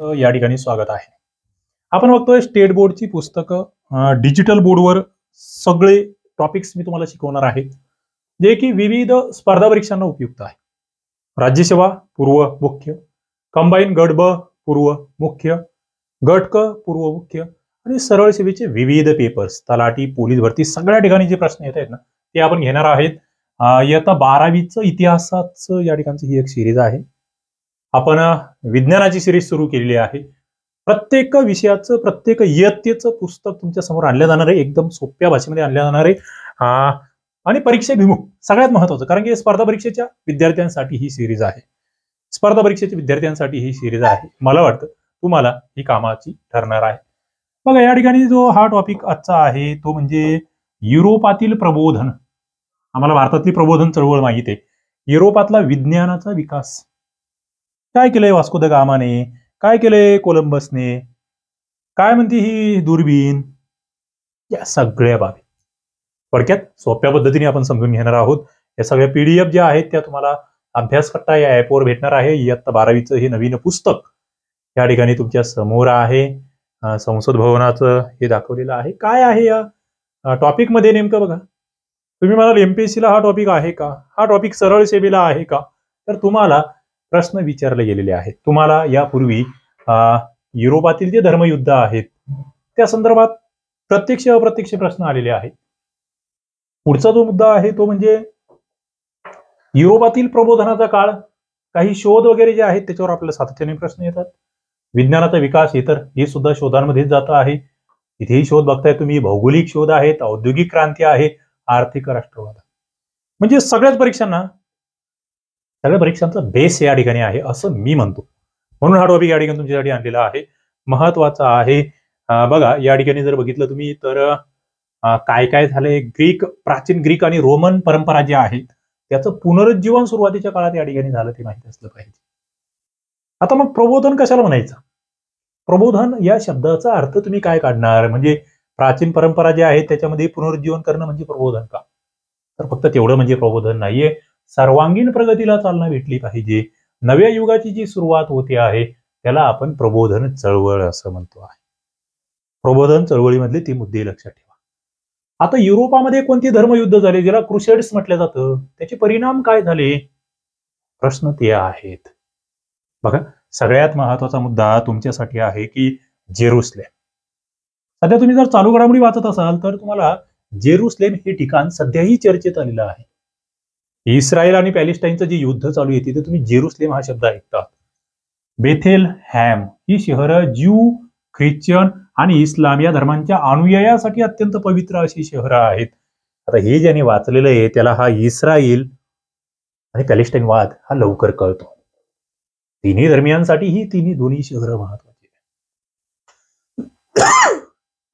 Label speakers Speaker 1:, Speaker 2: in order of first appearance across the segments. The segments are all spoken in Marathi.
Speaker 1: या ठिकाणी स्वागत आहे. आपण बघतोय स्टेट बोर्डची पुस्तकं डिजिटल बोर्डवर सगळे टॉपिक्स मी तुम्हाला शिकवणार आहे, जे की विविध स्पर्धा परीक्षांना उपयुक्त आहे. राज्यसेवा पूर्व मुख्य, कंबाईन गट ब पूर्व मुख्य, गट क पूर्व मुख्य आणि सरळ सेवेचे विविध पेपर्स, तलाठी, पोलीस भरती सगळ्या ठिकाणी जे प्रश्न येत आहेत ना, ते आपण घेणार आहेत. इयत्ता 12वीचं इतिहासाचं या ठिकाणची ही एक सिरीज आहे. आपण विज्ञानाची सिरीज सुरू केलेली आहे. प्रत्येक विषयाचं प्रत्येक इयत्तेचं पुस्तक तुमच्या समोर आणलं जाणार आहे, एकदम सोप्या भाषेमध्ये आणलं जाणार आहे आणि परीक्षेभिमुख सगळ्यात महत्वाचं, कारण की स्पर्धा परीक्षेच्या विद्यार्थ्यांसाठी ही सिरीज आहे. स्पर्धा परीक्षेच्या विद्यार्थ्यांसाठी ही सिरीज आहे. मला वाटतं तुम्हाला ही कामाची ठरणार आहे. बघा, या ठिकाणी जो हा टॉपिक आजचा आहे तो म्हणजे युरोपातील प्रबोधन. आम्हाला भारतातली प्रबोधन चळवळ माहित आहे. युरोपातला विज्ञानाचा विकास काय केलंय वास्को द गामाने, काय केलंय कोलंबसने, काय म्हणते ही दुर्बीण, या सगळ्या बाबी थोडक्यात सोप्या पद्धतीने आपण समजून घेणार आहोत. या सगळ्या पीडीएफ ज्या आहेत त्या तुम्हाला अभ्यास कट्टा या ऍपवर भेटणार आहे. इयत्ता 12वीचं हे नवीन पुस्तक या ठिकाणी तुमच्या समोर आहे. संसद भवनाचं हे दाखवलेलं आहे. काय आहे या टॉपिक मध्ये नेमकं बघा. तुम्ही म्हणाल एमपीएससीला हा टॉपिक आहे का, हा टॉपिक सरळ सेवेला आहे का, तर तुम्हाला प्रश्न विचारले गेलेले आहेत. तुम्हाला यापूर्वी युरोपातील जे धर्मयुद्ध आहेत त्या संदर्भात प्रत्यक्ष अप्रत्यक्ष प्रश्न आलेले आहेत. पुढचा जो मुद्दा आहे तो म्हणजे युरोपातील प्रबोधनाचा काळ, काही शोध वगैरे जे आहेत त्याच्यावर आपल्याला सातत्याने प्रश्न येतात. विज्ञानाचा विकास इतर हे सुद्धा शोधांमध्येच जात आहे. इथेही शोध बघताय तुम्ही, भौगोलिक शोध आहेत, औद्योगिक क्रांती आहे, आर्थिक राष्ट्रवाद. म्हणजे सगळ्या परीक्षांचा बेस या ठिकाणी आहे असं मी म्हणतो. म्हणून हा टॉपिक या ठिकाणी तुमच्यासाठी आणलेला आहे, महत्वाचा आहे. बघा, या ठिकाणी जर बघितलं तुम्ही तर काय काय झालंय, प्राचीन ग्रीक आणि रोमन परंपरा ज्या आहेत त्याचं पुनरुज्जीवन सुरुवातीच्या काळात या ठिकाणी झालं ते माहिती असलं पाहिजे. आता मग प्रबोधन कशाला म्हणायचं? प्रबोधन या शब्दाचा अर्थ तुम्ही काय काढणार? म्हणजे प्राचीन परंपरा ज्या आहेत त्याच्यामध्ये पुनरुज्जीवन करणं म्हणजे प्रबोधन का? तर फक्त तेवढं म्हणजे प्रबोधन नाहीये. सर्वांगीण प्रगतीला चालना भेटली पाहिजे. नव्या युगाची जी सुरुवात होते आहे त्याला आपण प्रबोधन चळवळ असं म्हणतो आहे. प्रबोधन चळवळीमधले ते मुद्दे लक्षात ठेवा. आता युरोपामध्ये कोणती धर्मयुद्ध झाले ज्याला क्रुसेड्स म्हटलं जातं, त्याचे परिणाम काय झाले? प्रश्न ते आहेत. बघा, सगळ्यात महत्वाचा मुद्दा तुमच्यासाठी आहे की जेरुसलेम. सध्या तुम्ही जर चालू घडामोडी वाचत असाल तर तुम्हाला जेरुसलेम हे ठिकाण सध्याही चर्चेत आलेलं आहे. इस्रायल आणि पॅलेस्टाईनचं जे युद्ध चालू आहे तिथे तुम्ही जेरुसलेम हा शब्द ऐकता. बेथेल हॅम ही शहरं ज्यू, ख्रिश्चन आणि इस्लाम या धर्मांच्या अनुयायासाठी अत्यंत पवित्र अशी शहरं आहेत. आता हे ज्याने वाचलेलं आहे त्याला हा इस्रायल आणि पॅलेस्टाईन वाद हा लवकर कळतो. तिन्ही धर्मियांसाठी ही दोन्ही शहरं महत्वाची आहेत.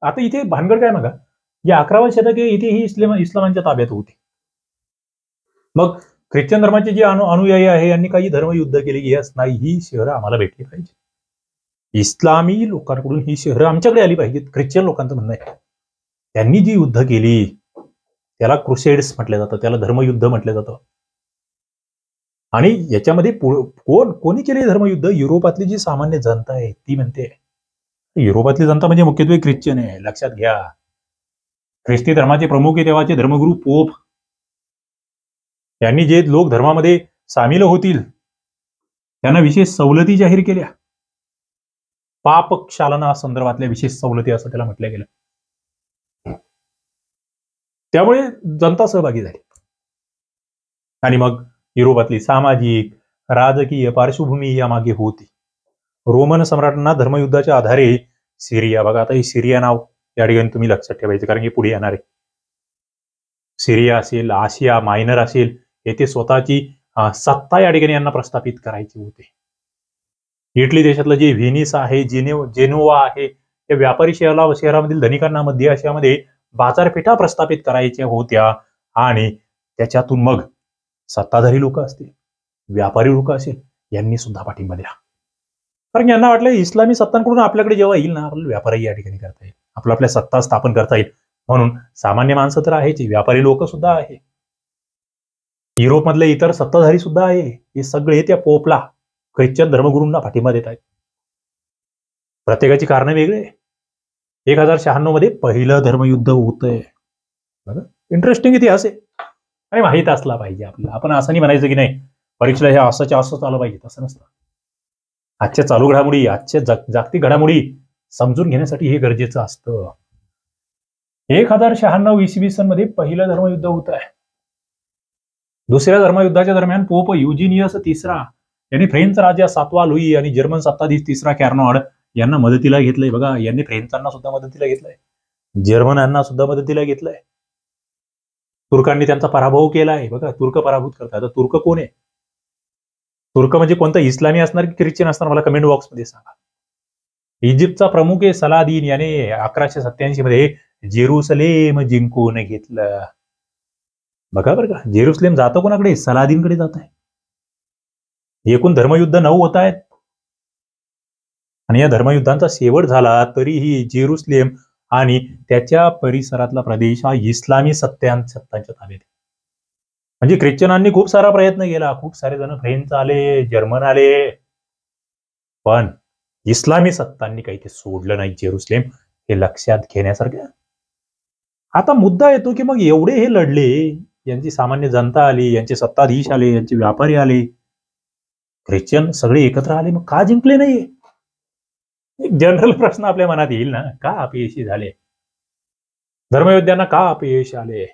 Speaker 1: आता इथे भानगड काय बघा, या 11व्या शतक इथे ही इस्लामांच्या ताब्यात होती. मग ख्रिश्चन धर्माचे जे अनुयायी आहे यांनी काही धर्मयुद्ध केले की यस नाही, ही शहरं आम्हाला भेटली पाहिजे. इस्लामी लोकांकडून ही शहरं आमच्याकडे आली पाहिजेत. ख्रिश्चन लोकांचं म्हणणं आहे त्यांनी जी युद्ध केली त्याला क्रुसेड्स म्हटलं जातं, त्याला धर्मयुद्ध म्हटलं जातं. आणि याच्यामध्ये कोणी केले धर्मयुद्ध? युरोपातली जी सामान्य जनता आहे ती म्हणते. युरोपातली जनता म्हणजे मुख्यत्वे ख्रिश्चन आहे, लक्षात घ्या. ख्रिस्ती धर्माचे प्रमुख आहे तेव्हाचे धर्मगुरू पोप यांनी जे लोक धर्मामध्ये सामील होतील त्यांना विशेष सवलती जाहीर केल्या. पापक्षालना संदर्भातल्या विशेष सवलती असं त्याला म्हटलं गेलं. त्यामुळे जनता सहभागी झाली. आणि मग युरोपातली सामाजिक राजकीय पार्श्वभूमी यामागे होती. रोमन सम्राटांना धर्मयुद्धाच्या आधारे सिरिया, बघा आता ही सिरिया नाव या ठिकाणी तुम्ही लक्षात ठेवायचं कारण की पुढे येणार आहे. सिरिया असेल, आशिया मायनर असेल, येथे स्वतःची सत्ता या ठिकाणी यांना प्रस्थापित करायची होती. इटली देशातलं जे व्हेनिस आहे, जेनोवा आहे, या व्यापारी शहरामधील धनिकांना मध्य आशियामध्ये बाजारपेठा प्रस्थापित करायच्या होत्या. आणि त्याच्यातून मग सत्ताधारी लोक असतील, व्यापारी लोक असेल, यांनी सुद्धा पाठिंबा दिला. कारण यांना वाटलं इस्लामी सत्तांकडून आपल्याकडे जेव्हा येईल ना आपल्याला व्यापारही या ठिकाणी करता येईल, आपल्या सत्ता स्थापन करता येईल. म्हणून सामान्य माणसं तर आहेच, व्यापारी लोक सुद्धा आहे, युरोपमधले इतर सत्ताधारी सुद्धा आहे, हे सगळे त्या पोपला ख्रिश्चन धर्मगुरूंना पाठिंबा देत आहेत. प्रत्येकाची कारणं वेगळे. 1096 मध्ये पहिलं धर्मयुद्ध होतंय. बघा, इंटरेस्टिंग इतिहास आहे आणि माहीत असला पाहिजे आपल्याला. आपण असं नाही म्हणायचं की नाही परीक्षेला हे असंच्या असं आलं पाहिजे, तसं नसतं. आजच्या चालू घडामोडी, आजच्या जागतिक घडामोडी समजून घेण्यासाठी हे गरजेचं असतं. 1096 इसवी सन मध्ये पहिलं धर्मयुद्ध होत आहे. दुसऱ्या धर्मयुद्धाच्या दरम्यान पोप युजिनियस तिसरा यांनी फ्रेंच राजा 7वा लुई आणि जर्मन सत्ताधीश 3रा कॅर्नॉड यांना मदतीला घेतलंय. बघा, यांनी फ्रेंचांना सुद्धा मदतीला घेतलंय, जर्मनांना सुद्धा मदतीला घेतलंय. तुर्कांनी त्यांचा पराभव केलाय. बघा, तुर्क पराभूत करतात. आता तुर्क कोण आहे? तुर्क म्हणजे कोणता, इस्लामी असणार की ख्रिश्चन असणार, मला कमेंट बॉक्समध्ये सांगा. इजिप्तचा प्रमुख आहे सलादीन याने 1187 मध्ये जेरुसलेम जिंकून घेतलं. बघा बरं का, जेरुसलेम जातं कोणाकडे? सलादीनकडे जात आहे. एकूण धर्मयुद्ध 9 होत आहेत आणि या धर्मयुद्धांचा शेवट झाला तरीही जेरुसलेम आणि त्याच्या परिसरातला प्रदेश हा इस्लामी सत्तांच्या ताब्यात. म्हणजे ख्रिश्चनांनी खूप सारा प्रयत्न केला, खूप सारे जण फ्रेंच आले, जर्मन आले, पण इस्लामी सत्तांनी काही ते सोडलं नाही जेरुसलेम. हे लक्षात घेण्यासारखं. आता मुद्दा येतो की मग एवढे हे लढले, यांची सामान्य जनता आली, यांचे सत्ताधीश आले, यांचे व्यापारी आले, ख्रिश्चन सगळे एकत्र आले, मग का जिंकले नाही? एक जनरल प्रश्न आपल्या मनात येईल ना, का अपयशी झाले? धर्मयोद्ध्यांना का अपयश आले?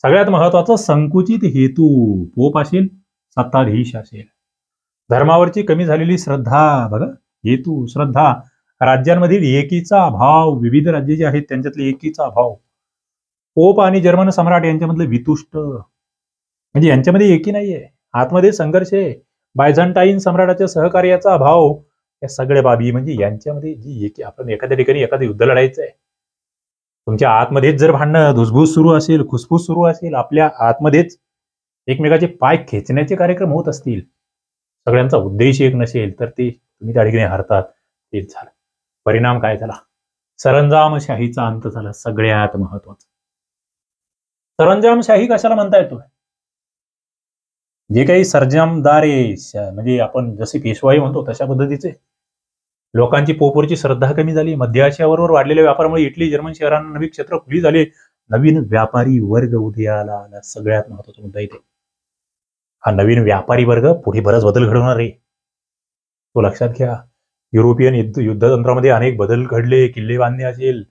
Speaker 1: सगळ्यात महत्वाचं संकुचित हेतू, पोप असेल, सत्ताधीश असेल, धर्मावरची कमी झालेली श्रद्धा. बघा, हेतू, श्रद्धा, राज्यांमधील एकीचा अभाव, विविध राज्ये जे आहेत त्यांच्यातले एकीचा अभाव, पोप आणि जर्मन सम्राट यांच्यामधलं वितुष्ट, म्हणजे यांच्यामध्ये एकी नाहीये, आतमध्ये संघर्ष आहे, बायझंटाईन सम्राटाच्या सहकार्याचा अभाव, या सगळ्या बाबी म्हणजे यांच्यामध्ये जी एकी. आपण एखाद्या ठिकाणी एखादं युद्ध लढायचं आहे, तुमच्या आतमध्येच जर भांडणं, धुसफूस सुरू असेल, खुसफूस सुरू असेल, आपल्या आतमध्येच एकमेकाचे पाय खेचण्याचे कार्यक्रम होत असतील, सगळ्यांचा उद्देश एक नसेल, तर ते तुम्ही त्या ठिकाणी हरतात. तेच झालं. परिणाम काय झाला? सरंजामशाहीचा अंत झाला. सगळ्यात महत्वाचं सरंजामशाही कशाला म्हणता येतो? जे काही सरंजामदार आहे, म्हणजे आपण जसे पेशवाई म्हणतो तशा पद्धतीचे लोकांची पोपवरची श्रद्धा कमी झाली. मध्य आशियाबरोबर वाढलेल्या व्यापारामुळे इटली, जर्मन शहरांना नवी क्षेत्र खुली झाली, नवीन व्यापारी वर्ग उदयाला आला. सगळ्यात महत्वाचा मुद्दा इथे. हा नवीन व्यापारी वर्ग पुढे बराच बदल घडवणार आहे, तो लक्षात घ्या. युरोपियन युद्धतंत्रामध्ये अनेक बदल घडले. किल्ले बांधणे असेल,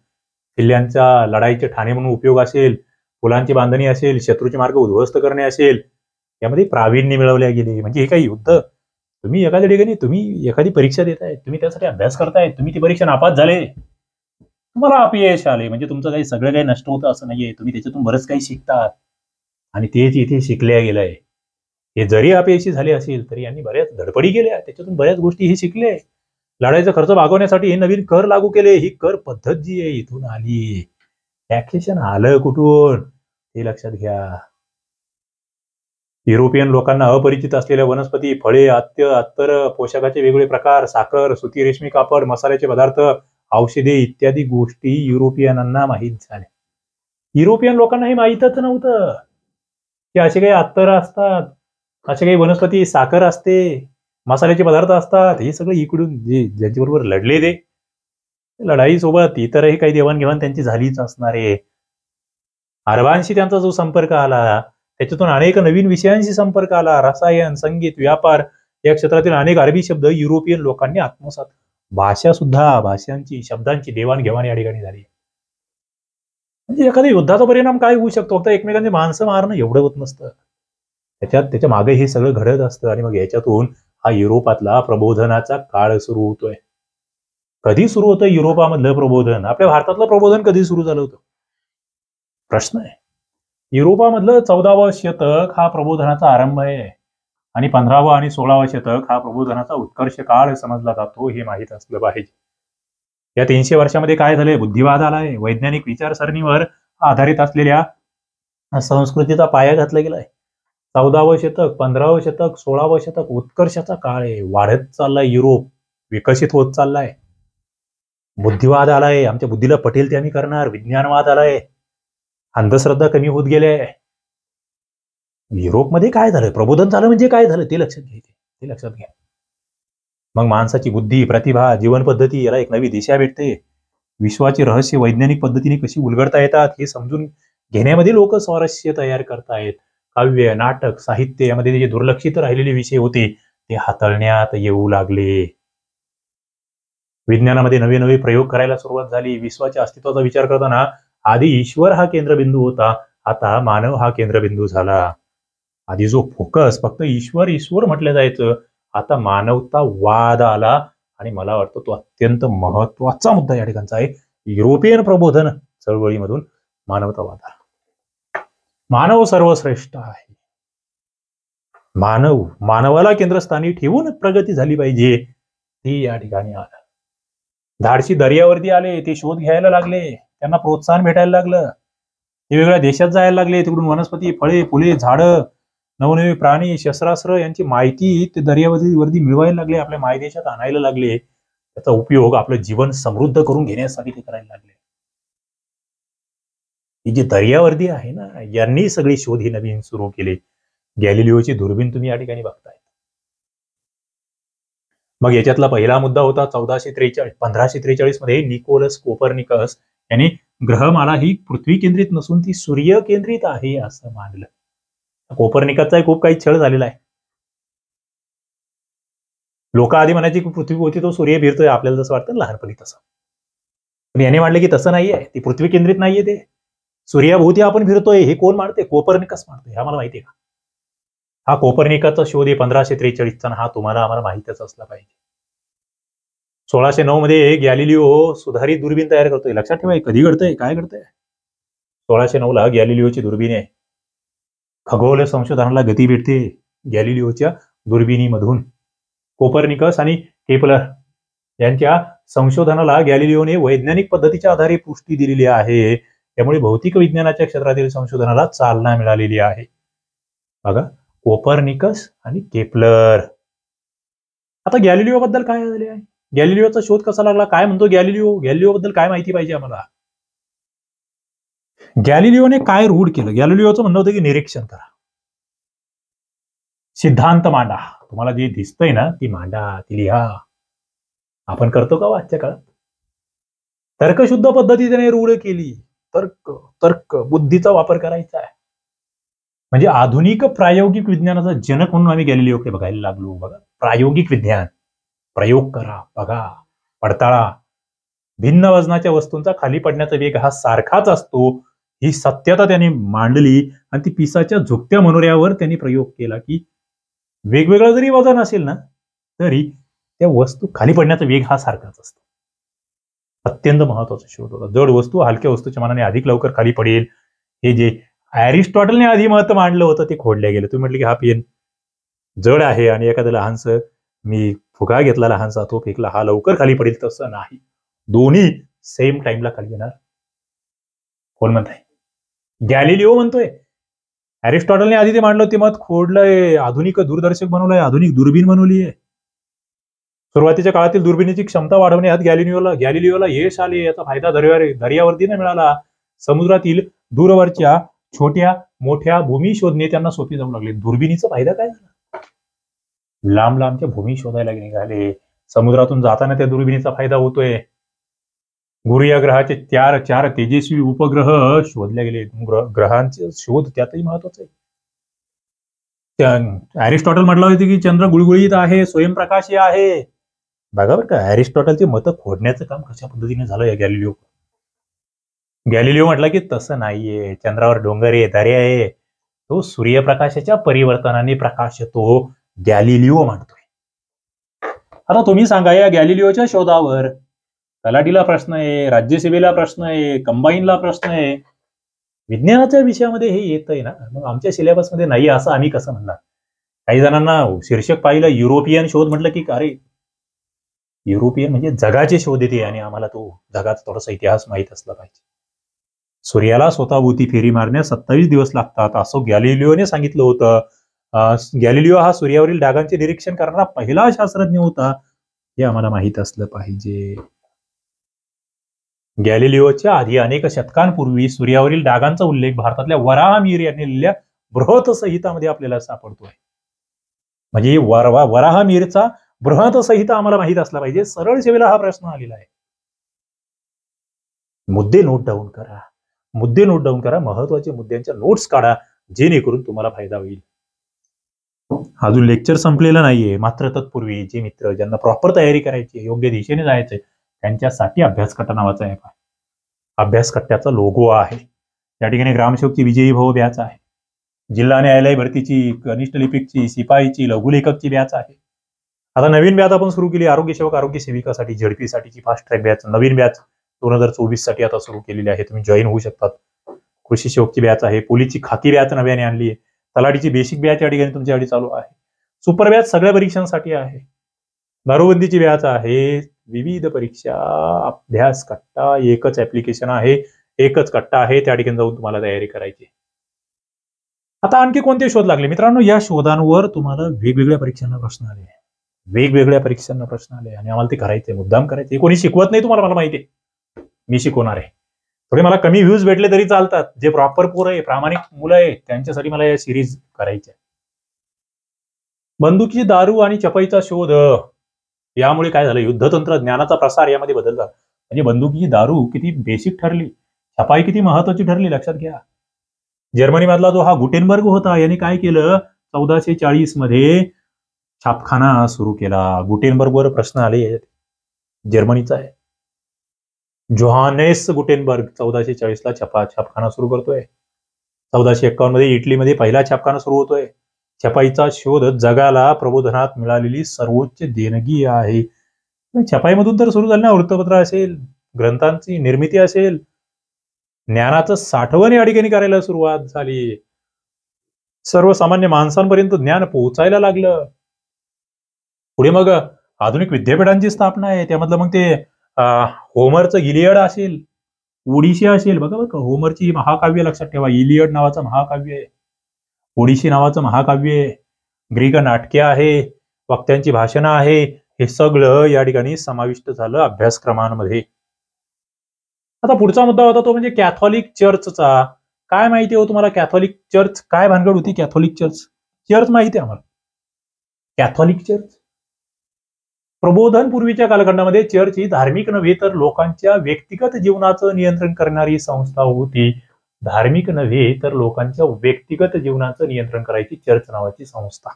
Speaker 1: किल्ल्यांचा लढाईचे ठाणे म्हणून उपयोग असेल, पुलांची बांधणी असेल, शत्रूचे मार्ग उद्ध्वस्त करणे असेल, यामध्ये प्रावीण्य मिळवल्या गेले. म्हणजे हे काही युद्ध, तुम्ही एखाद्या ठिकाणी तुम्ही एखादी परीक्षा देताय, तुम्ही त्यासाठी अभ्यास करताय, तुम्ही ती परीक्षा नापास झाले, तुम्हाला अपयश आले, म्हणजे तुमचं काही सगळं काही नष्ट होतं असं नाहीये. तुम्ही त्याच्यातून बरंच काही शिकतात आणि तेच इथे शिकल्या गेलंय. हे जरी अपयशी झाले असेल तरी यांनी बऱ्याच धडपडी केल्या, त्याच्यातून बऱ्याच गोष्टी हे शिकले. लढाईचा खर्च भागवण्यासाठी हे नवीन कर लागू केले. ही कर पद्धत जी आहे इथून आली. टॅक्सेशन आलं कुठून हे लक्षात घ्या. युरोपियन लोकांना अपरिचित असलेल्या वनस्पती, फळे, अत्तर, पोशाखाचे वेगवेगळे प्रकार, साखर, सुती रेशमी कापड, मसाल्याचे पदार्थ, औषधे इत्यादी गोष्टी युरोपियनांना माहीत झाल्या. युरोपियन लोकांना हे माहीतच नव्हतं की असे काही अत्तर असतात, असे काही वनस्पती, साखर असते, मसाल्याचे पदार्थ असतात. हे सगळं इकडून जे ज्यांच्याबरोबर लढले ते लढाई सोबत इतरही काही देवाणघेवाण त्यांची झालीच असणार आहे. अरबांशी त्यांचा जो संपर्क आला, त्याच्यातून अनेक नवीन विषयांशी संपर्क आला. रसायन, संगीत, व्यापार या क्षेत्रातील अनेक अरबी शब्द युरोपियन लोकांनी आत्मसात. भाषा सुद्धा, भाषांची, शब्दांची देवाणघेवाण या ठिकाणी झाली. म्हणजे एखाद्या युद्धाचा परिणाम काय होऊ शकतो? फक्त एकमेकांची माणसं मारणं एवढं होत नसतं, त्याच्या मागे हे सगळं घडत असतं. आणि मग याच्यातून हा युरोपातला प्रबोधनाचा काळ सुरू होतोय. कधी सुरू होतं युरोपामधलं प्रबोधन? आपल्या भारतातलं प्रबोधन कधी सुरू झालं होतं? प्रश्न आहे. युरोपामधलं 14वं शतक हा प्रबोधनाचा आरंभ आहे आणि 15वं आणि 16वं शतक हा प्रबोधनाचा उत्कर्ष काळ समजला जातो, हे माहीत असलं पाहिजे. या 300 वर्षामध्ये काय झालंय? बुद्धिवाद आलाय, वैज्ञानिक विचारसरणीवर आधारित असलेल्या संस्कृतीचा पाया घातला गेलाय. 14वं शतक, 15वं शतक, 16वं शतक उत्कर्षाचा काळ आहे. वाढत चाललाय युरोप, विकसित होत चाललाय. बुद्धिवाद आलाय, आमच्या बुद्धीला पटेल ते आम्ही करणार. विज्ञानवाद आलाय, अंधश्रद्धा कमी होत गेल्या. युरोपमध्ये काय झालं? प्रबोधन झालं म्हणजे काय झालं ते लक्षात घ्यायचे, ते लक्षात घ्या. मग माणसाची बुद्धी, प्रतिभा, जीवन पद्धती याला एक नवी दिशा भेटते. विश्वाचे रहस्य वैज्ञानिक पद्धतीने कशी उलगडता येतात हे समजून घेण्यामध्ये लोक स्वारस्य तयार करतायत. काव्य, नाटक, साहित्य यामध्ये जे दुर्लक्षित राहिलेले विषय होते ते हाताळण्यात येऊ लागले. विज्ञानामध्ये नवे नवे प्रयोग करायला सुरुवात झाली. विश्वाच्या अस्तित्वाचा विचार करताना आधी ईश्वर हा केंद्रबिंदू होता, आता मानव हा केंद्रबिंदू झाला. आधी जो फोकस फक्त ईश्वर ईश्वर म्हटलं जायचं, आता मानवतावाद आला. आणि मला वाटतं तो अत्यंत महत्वाचा मुद्दा या ठिकाणचा आहे. युरोपियन प्रबोधन चळवळीमधून मानवतावाद आला. मानव सर्वश्रेष्ठ आहे. मानवाला केंद्रस्थानी ठेवून प्रगती झाली पाहिजे, ती या ठिकाणी आलं. धाडसी दर्यावरती आले, ते शोध घ्यायला लागले, त्यांना प्रोत्साहन भेटायला लागलं. ते वेगळ्या देशात जायला लागले, तिकडून वनस्पती, फळे, फुले, झाडं, नवनवे प्राणी, शस्त्रास्त्र यांची माहिती ते दर्यावरती मिळवायला लागले, आपल्या मायदेशात आणायला लागले. त्याचा उपयोग आपलं जीवन समृद्ध करून घेण्यासाठी ते करायला लागले. ही जी दर्यावर्दी आहे ना, यांनी सगळे शोध हे नवीन सुरू केले. गॅलिलिओची दुर्बीण तुम्ही या ठिकाणी बघताय. मग याच्यातला पहिला मुद्दा होता 1543 मध्ये निकोलस कोपर्निकस यांनी ग्रहमाला ही पृथ्वी केंद्रित नसून ती सूर्य केंद्रित आहे असं मानलं. कोपर्निकसचा खूप काही छळ झालेला आहे. लोक आधी म्हणायची की पृथ्वीभोवती तो सूर्य फिरतोय, आपल्याला जसं वाटतं लहानपणी तसं. पण याने मांडले की तसं नाहीये, ती पृथ्वी केंद्रित नाहीये, ते सूर्याभोवती आपण फिरतोय. हे कोण मांडते? कोपर्निकस मांडतोय. हे आम्हाला माहिती आहे का? हा कोपर्निकसचा शोध आहे 1543चा. हा तुम्हाला आम्हाला माहितच असला पाहिजे. 1609 मध्ये गॅलिलिओ सुधारित दुर्बीण तयार करतोय. लक्षात ठेवा, कधी घडतंय, काय घडतंय. 1609 ला गॅलिलिओची दुर्बीण आहे. खगोल संशोधनाला गती भेटते गॅलिलिओच्या दुर्बिणीमधून. कोपर्निकस आणि केपलर यांच्या संशोधनाला गॅलिलिओने वैज्ञानिक पद्धतीच्या आधारे पुष्टी दिलेली आहे. त्यामुळे भौतिक विज्ञानाच्या क्षेत्रातील संशोधनाला चालना मिळालेली आहे. बघा, कोपर्निकस आणि केपलर. आता गॅलिलिओ बद्दल काय झाले आहे? गॅलिलिओचा शोध कसा लागला? काय म्हणतो गॅलिलिओ बद्दल काय माहिती पाहिजे आम्हाला? गॅलिलिओने काय रूढ केलं? गॅलिलिओचं म्हणणं होतं की निरीक्षण करा, सिद्धांत मांडा, तुम्हाला जे दिसतंय ना ती मांडा, ती लिहा. आपण करतो का आजच्या काळात? तर्कशुद्ध पद्धती त्याने रूढ केली. तर्क बुद्धीचा वापर करायचा आहे. म्हणजे आधुनिक प्रायोगिक विज्ञानाचा जनक म्हणून आम्ही गॅलिलिओकडे बघायला लागलो. बघा, प्रायोगिक विज्ञान, प्रयोग करा, बघा, पडताळा. भिन्न वजनाच्या वस्तूंचा खाली पडण्याचा वेग हा सारखाच असतो, ही सत्यता त्यांनी मांडली. आणि ती पिसाच्या झुकत्या मनोऱ्यावर त्यांनी प्रयोग केला की वेगवेगळं जरी वजन असेल ना तरी त्या वस्तू खाली पडण्याचा वेग हा सारखाच असतो. अत्यंत महत्वाचा शोध होता. जड वस्तू हलक्या वस्तूच्या मानाने अधिक लवकर खाली पडेल, हे जे अरिस्टॉटलने आधी मत मांडलं होतं ते खोडल्या गेलं. तुम्ही म्हटलं की हा पेन जड आहे आणि एखादं लहानसं मी फुगा घेतला लहानसा, तो फेकला, हा लवकर खाली पडेल. तसं नाही, दोन्ही सेम टाइमला खाली येणार. कोण म्हणताय? गॅलिलिओ म्हणतोय. अरिस्टॉटलने आधी ते मांडलं, ते मत खोडलंय. आधुनिक दूरदर्शक बनवलंय, आधुनिक दुर्बीण बनवली आहे. सुरुवातीच्या काळातील दुर्बिणीची क्षमता वाढवण्यात गॅलिलिओला यश आले. याचा फायदा दर्यावरती नाही मिळाला. समुद्रातील दूरवरच्या छोट्या मोठ्या भूमी शोधणे त्यांना सोपी जाऊ लागले. दुर्बिणीचा फायदा काय झाला? लांब लांबच्या भूमी शोधायला निघाले. समुद्रातून जाताना त्या दुर्बिणीचा फायदा होतोय. गुरु या ग्रहाचे चार तेजस्वी उपग्रह शोधले गेले. ग्रहांचे शोध त्यातही महत्वाचे आहे. अरिस्टॉटल म्हटलं होतं की चंद्र गुळगुळीत आहे, स्वयंप्रकाशी आहे. बघा बरं का, अरिस्टॉटलचे मतं खोडण्याचं काम कशा पद्धतीने झालं या गॅलिलिओ म्हटलं की तसं नाहीये, चंद्रावर डोंगर आहे, दर्या आहे, तो सूर्यप्रकाशाच्या परिवर्तनाने प्रकाश येतो, गॅलिलिओ म्हणतोय. आता तुम्ही सांगा, या गॅलिलिओच्या शोधावर तलाठीला प्रश्न आहे, राज्यसभेला प्रश्न आहे, कंबाईनला प्रश्न आहे. विज्ञानाच्या विषयामध्ये हे येतंय ना, मग आमच्या सिलेबसमध्ये नाही असं आम्ही कसं म्हणणार? काही जणांना शीर्षक पाहिलं युरोपियन शोध, म्हटलं की अरे युरोपियन म्हणजे जगाचे शोध येते आणि आम्हाला तो जगाचा थोडासा इतिहास माहित असला पाहिजे. सूर्याला स्वतःभोवती फेरी मारण्यास 27 दिवस लागतात असं गॅलिलिओने सांगितलं होतं. गॅलिलिओ हा सूर्यावरील डागांचे निरीक्षण करणारा पहिला शास्त्रज्ञ होता, हे आम्हाला माहित असलं पाहिजे. गॅलिलिओच्या आधी अनेक शतकांपूर्वी सूर्यावरील डागांचा उल्लेख भारतातल्या वराहमिहीर यांनी लिहिलेल्या बृहत संहितामध्ये आपल्याला सापडतोय. म्हणजे वराहमिहीरचा बृहतसंहिता आम्हाला माहित असला पाहिजे. सरळ सेवेला हा प्रश्न आलेला आहे. मुद्दे नोट डाऊन करा, मुद्दे नोट डाऊन करा, महत्वाच्या मुद्द्यांच्या नोट्स काढा, जेणेकरून तुम्हाला फायदा होईल. अजून लेक्चर संपलेलं नाहीये, मात्र तत्पूर्वी जे मित्र ज्यांना प्रॉपर तयारी करायची, योग्य दिशेने जायचंय, त्यांच्यासाठी अभ्यास कट्टा नावाचा ऍप आहे. अभ्यास कट्ट्याचा लोगो आहे. या ठिकाणी ग्रामसेवकची विजयी भव बॅच आहे, जिल्हा न्यायालय भरतीची, कनिष्ठ लिपिकची, शिपाईची, लघुलेखकची बॅच आहे. आता नवीन बॅच आपण सुरू केली, आरोग्य सेवक आरोग्य सेविकासाठी, झडपीसाठीची फास्ट ट्रॅक बॅच, नवीन बॅच 2024 साठी आता सुरू केलेली आहे. तुम्ही जॉईन होऊ शकतात. कृषी सेवकची बॅच आहे, पोलीसची खाकी बॅच नव्याने आणली आहे, तलाठीची बेसिक बॅच या ठिकाणी तुमच्यासाठी चालू आहे. सुपर बॅच सगळ्या परीक्षांसाठी आहे. दारूबंदीची बॅच आहे. विविध परीक्षा अभ्यास कट्टा एकच ऍप्लिकेशन आहे, एकच कट्टा आहे, त्या ठिकाणी जाऊन तुम्हाला तयारी करायची. आता आणखी कोणते शोध लागले मित्रांनो? या शोधांवर तुम्हाला वेगवेगळ्या परीक्षांना प्रश्न आले, वेगवेगळ्या परीक्षांना प्रश्न आले आणि आम्हाला ते करायचे, मुद्दाम करायचे. कोणी शिकवत नाही तुम्हाला, मला माहिती आहे, मी शिकवणार आहे. थोडे मला कमी व्ह्यूज भेटले तरी चालतात. जे प्रॉपर पोरं आहे, प्रामाणिक मुलं आहे, त्यांच्यासाठी मला या सिरीज करायच्या. बंदुकीची दारू आणि चपाईचा शोध, यामुळे काय झालं? युद्धतंत्र ज्ञानाचा प्रसार यामध्ये बदल झाला. म्हणजे बंदुकीची दारू किती बेसिक ठरली, छपाई किती महत्वाची ठरली, लक्षात घ्या. जर्मनी मधला जो हा गुटेनबर्ग होता, याने काय केलं? 1440 मध्ये छापखाना सुरू केला. गुटेनबर्गवर प्रश्न आले, जर्मनीचा आहे. जोहानेस गुटेनबर्ग 1440 ला छापखाना सुरू करतोय. 1451 मध्ये इटलीमध्ये पहिला छापखाना सुरू होतोय. छपाईचा शोध जगाला प्रबोधनात मिळालेली सर्वोच्च देणगी आहे. छपाईमधून तर सुरू झालं ना, वृत्तपत्र असेल, ग्रंथांची निर्मिती असेल, ज्ञानाचं साठवण या ठिकाणी करायला सुरुवात झाली. सर्वसामान्य माणसांपर्यंत ज्ञान पोहोचायला लागलं. पुढे मग आधुनिक विद्यापीठांची स्थापना आहे. त्यामधलं मग ते होमरचं इलियड असेल, ओडिसी असेल. बघा बघा, होमरची महाकाव्य लक्षात ठेवा, इलियड नावाचं महाकाव्य आहे, ओडिसी नावाचं महाकाव्य आहे, ग्रीक नाटके आहे, वक्त्यांची भाषणं आहे. हे सगळं या ठिकाणी समाविष्ट झालं अभ्यासक्रमांमध्ये. आता पुढचा मुद्दा होता तो म्हणजे कॅथॉलिक चर्चचा. काय माहिती हो तुम्हाला कॅथॉलिक चर्च? काय भानगड होती कॅथॉलिक चर्च? चर्च माहिती आहे आम्हाला, कॅथॉलिक चर्च. प्रबोधन पूर्वीच्या कालखंडामध्ये चर्च ही धार्मिक नव्हे तर लोकांच्या व्यक्तिगत जीवनाचं नियंत्रण करणारी संस्था होती. धार्मिक नव्हे तर लोकांच्या व्यक्तिगत जीवनाचं नियंत्रण करायची चर्च नावाची संस्था.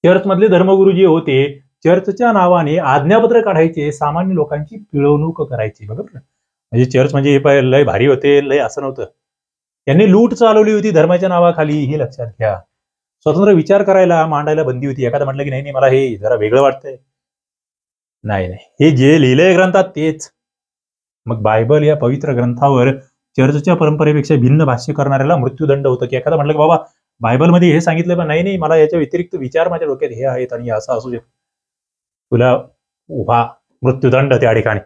Speaker 1: चर्च मधले धर्मगुरू जे होते, चर्चच्या नावाने आज्ञापत्र काढायचे, सामान्य लोकांची पिळवणूक करायची. बरोबर, म्हणजे चर्च म्हणजे लय भारी होते, लय असं नव्हतं. त्यांनी लूट चालवली होती धर्माच्या नावाखाली, हे लक्षात घ्या. स्वतंत्र विचार करायला, मांडायला बंदी होती. एखादं म्हटलं की नाही मला हे जरा वेगळं वाटतंय, नाही नाही, हे जे लिहिलंय ग्रंथात तेच. मग बायबल या पवित्र ग्रंथावर चर्चच्या परंपरेपेक्षा भिन्न भाष्य करणाऱ्याला मृत्यूदंड होतं. की एखादा म्हटलं की बाबा बायबलमध्ये हे सांगितलं, पण नाही नाही, मला याच्या व्यतिरिक्त विचार माझ्या डोक्यात हे आहेत आणि असं असू शकतं, तुला उभा मृत्यूदंड त्या ठिकाणी.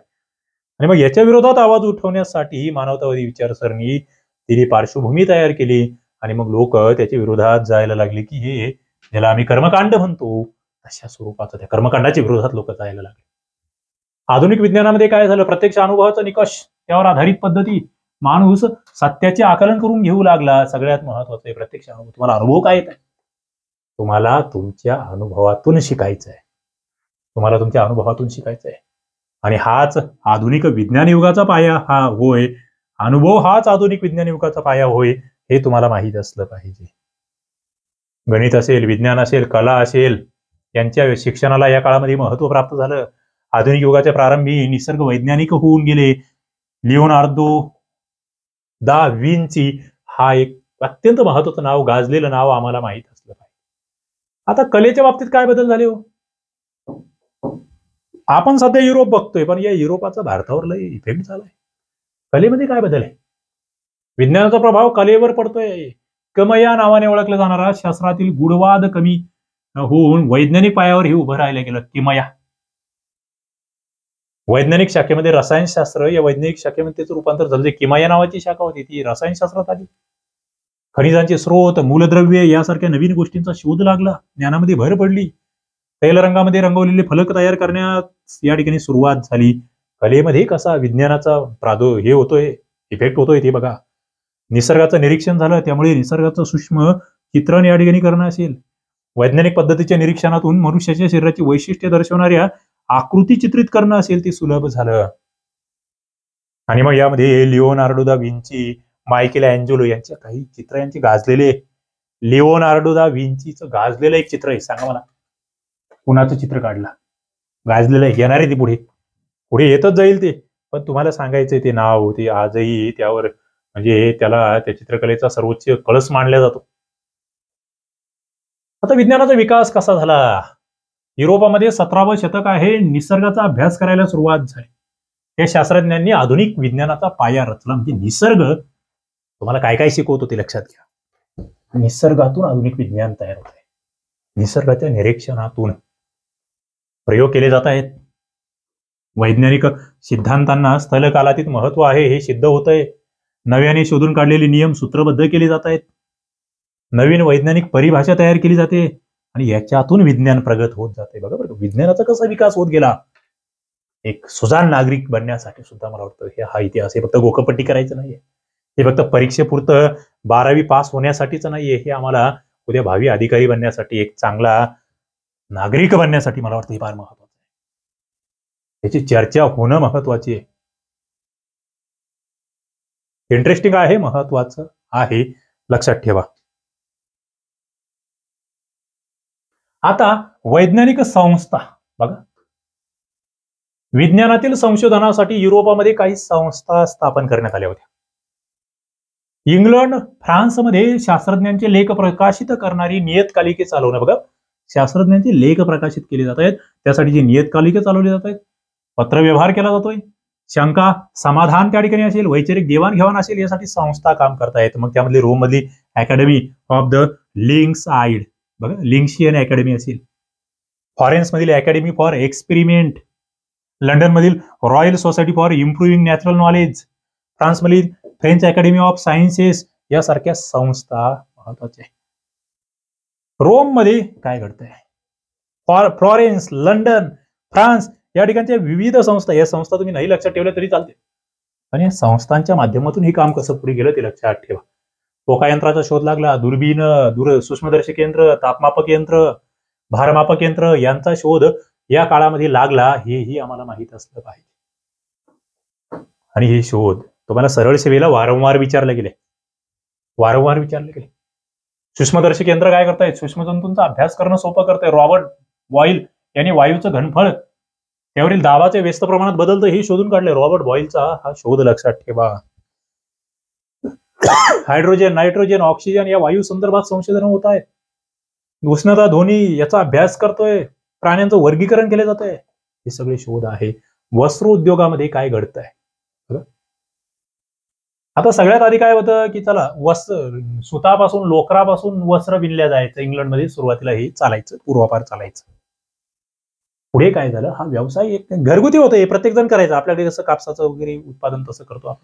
Speaker 1: आणि मग याच्या विरोधात आवाज उठवण्यासाठी मानवतावादी विचारसरणी तिने पार्श्वभूमी तयार केली आणि मग लोक त्याच्या विरोधात जायला लागले. की हे ज्याला आम्ही कर्मकांड म्हणतो, अशा स्वरूपाचं त्या कर्मकांडाच्या विरोधात लोक जायला लागले. आधुनिक विज्ञानामध्ये काय झालं? प्रत्यक्ष अनुभवाचा निकष, त्यावर आधारित पद्धती, माणूस सत्याचे आकलन करून घेऊ लागला. सगळ्यात महत्वाचं आहे प्रत्यक्ष अनुभव. तुम्हाला अनुभव काय येत आहे? तुम्हाला तुमच्या अनुभवातून शिकायचं आहे, तुम्हाला तुमच्या अनुभवातून शिकायचं आहे. आणि हाच आधुनिक विज्ञान युगाचा पाया हा होय. अनुभव हाच आधुनिक विज्ञान युगाचा पाया होय, हे तुम्हाला माहीत असलं पाहिजे. गणित असेल, विज्ञान असेल, कला असेल, यांच्या शिक्षणाला या काळामध्ये महत्व प्राप्त झालं. आधुनिक युगाच्या प्रारंभी निसर्ग वैज्ञानिक होऊन गेले. लिओनार्दो दा विंची हा एक अत्यंत महत्वाचं नाव, गाजलेलं नाव आम्हाला माहित असलं पाहिजे. आता कलेच्या बाबतीत काय बदल झाले हो? आपण सध्या युरोप बघतोय, पण या युरोपाचा भारतावर लय इफेक्ट झालाय. कलेमध्ये काय बदल आहे? विज्ञानाचा प्रभाव कलेवर पडतोय. कमया नावाने ओळखला जाणारा शास्त्रातील गूढवाद कमी होऊन वैज्ञानिक पायावर हे उभं राहायला गेलं. किमया वैज्ञानिक शाखेमध्ये रसायनशास्त्र, या वैज्ञानिक शाखेमध्ये त्याचं रूपांतर झालं. किमया नावाची शाखा होती ती रसायनशास्त्रात आली. खनिजांचे स्रोत, मूलद्रव्य यासारख्या नवीन गोष्टींचा शोध लागला, ज्ञानामध्ये भर पडली. तैल रंगामध्ये रंगवलेले फलक तयार करण्यास या ठिकाणी सुरुवात झाली. कलेमध्ये कसा विज्ञानाचा हे होतोय, इफेक्ट होतोय ते बघा. निसर्गाचं निरीक्षण झालं, त्यामुळे निसर्गाचं सूक्ष्म चित्रण या ठिकाणी करणं असेल, वैज्ञानिक पद्धतीच्या निरीक्षणातून मनुष्याच्या शरीराची वैशिष्ट्ये दर्शवणाऱ्या आकृती चित्रित करणं असेल ते सुलभ झालं. आणि मग यामध्ये Leonardo da Vinci, Michael Angelo यांच्या काही चित्र यांचे गाजलेले. लिओनार्डो दा विंचीचं गाजलेलं एक चित्र आहे. सांगा मला कुणाचं चित्र काढलं गाजलेलं आहे? येणार आहे ती पुढे पुढे येतच जाईल ते, पण तुम्हाला सांगायचंय ते नाव, ते आजही त्यावर म्हणजे त्याला त्या चित्रकलेचा सर्वोच्च कळस मानला जातो. आता विज्ञानाचा विकास कसा झाला? युरोपामध्ये 17वं शतक आहे, निसर्गाचा अभ्यास करायला सुरुवात झाली. या शास्त्रज्ञांनी आधुनिक विज्ञानाचा पाया रचला. म्हणजे निसर्ग तुम्हाला काय काय शिकवतो ते लक्षात घ्या. निसर्गातून आधुनिक विज्ञान तयार होत आहे. निसर्गाच्या निरीक्षणातून प्रयोग केले जात आहेत. वैज्ञानिक सिद्धांतांना स्थलकालातीत महत्व आहे हे सिद्ध होत आहे. नव्याने शोधून काढलेले नियम सूत्रबद्ध केले जात आहेत. नवीन वैज्ञानिक परिभाषा तयार केली जाते आणि याच्यातून विज्ञान प्रगत होत जाते. बघा बरं, विज्ञानाचा कसा विकास होत गेला. एक सुजाण नागरिक बनण्यासाठी सुद्धा मला वाटतं हा इतिहास हे फक्त गोकपट्टी करायचं नाहीये, हे फक्त परीक्षेपुरतं 12वी पास होण्यासाठीच नाहीये, हे आम्हाला उद्या भावी अधिकारी बनण्यासाठी, एक चांगला नागरिक बनण्यासाठी मला वाटतं हे फार महत्वाचं आहे. याची चर्चा होणं महत्वाची आहे. इंटरेस्टिंग आहे, महत्वाचं आहे, लक्षात ठेवा. आता वैज्ञानिक संस्था बघा, विज्ञानातील संशोधनासाठी युरोपामध्ये काही संस्था स्थापन करण्यात आल्या होत्या. इंग्लंड, फ्रान्समध्ये शास्त्रज्ञांचे लेख प्रकाशित करणारी नियतकालिके चालवणं. बघा, शास्त्रज्ञांचे लेख प्रकाशित केले जात आहेत, त्यासाठी जी नियतकालिके चालवली जात आहेत, पत्रव्यवहार केला जातोय, शंका समाधान त्या ठिकाणी असेल, वैचारिक देवाणघेवाण असेल, यासाठी संस्था काम करतायत. मग त्यामधली रोम मधली अकॅडमी ऑफ द लिंक्स आइड, बघा लिंक्शियन अकॅडमी असेल, फॉरेन्स मधील अकॅडमी फॉर एक्सपेरिमेंट, लंडन मधील royal society for improving natural knowledge, France मधील फ्रेंच अकॅडमी ऑफ सायन्सेस, यासारख्या संस्था महत्वाच्या आहेत. रोम मध्ये काय घडतंय, फ्लॉरेन्स, लंडन, फ्रान्स या ठिकाणच्या विविध संस्था, या संस्था तुम्ही नाही लक्षात ठेवल्या तरी चालते, पण या संस्थांच्या माध्यमातून हे काम कसं पुढे गेलं ते लक्षात ठेवा. पोका यंत्राचा शोध लागला, दुर्बीण, सूक्ष्मदर्शक यंत्र, तापमापक यंत्र, भारमापक यंत्र यांचा शोध या काळामध्ये लागला, हेही आम्हाला माहित असलं पाहिजे. आणि हे शोध तुम्हाला सरळ सेवेला वारंवार विचारले गेले. सूक्ष्मदर्शक यंत्र काय करतायत? सूक्ष्मजंतूंचा अभ्यास करणं सोपं करतंय. रॉबर्ट बॉईल यांनी वायूचं घनफळ त्यावरील दाबाचे व्यस्त प्रमाणात बदलतं हे शोधून काढले. रॉबर्ट बॉईलचा हा शोध लक्षात ठेवा. हायड्रोजन, नायट्रोजन, ऑक्सिजन या वायू संदर्भात संशोधन होत आहे. उष्णता, ध्वनी याचा अभ्यास करतोय. प्राण्यांचं वर्गीकरण केलं जात आहे. हे सगळे शोध आहे. वस्त्र उद्योगामध्ये काय घडत आहे? आता सगळ्यात आधी काय होतं की चला सुतापासून, लोकरापासून वस्त्र विणल्या जायचं. इंग्लंडमध्ये सुरुवातीला हे चालायचं, पूर्वापार चालायचं. पुढे काय झालं, हा व्यवसाय एक घरगुती होतं, हे प्रत्येक जण करायचं. आपल्याकडे कसं कापसाचं वगैरे उत्पादन तसं करतो आपण,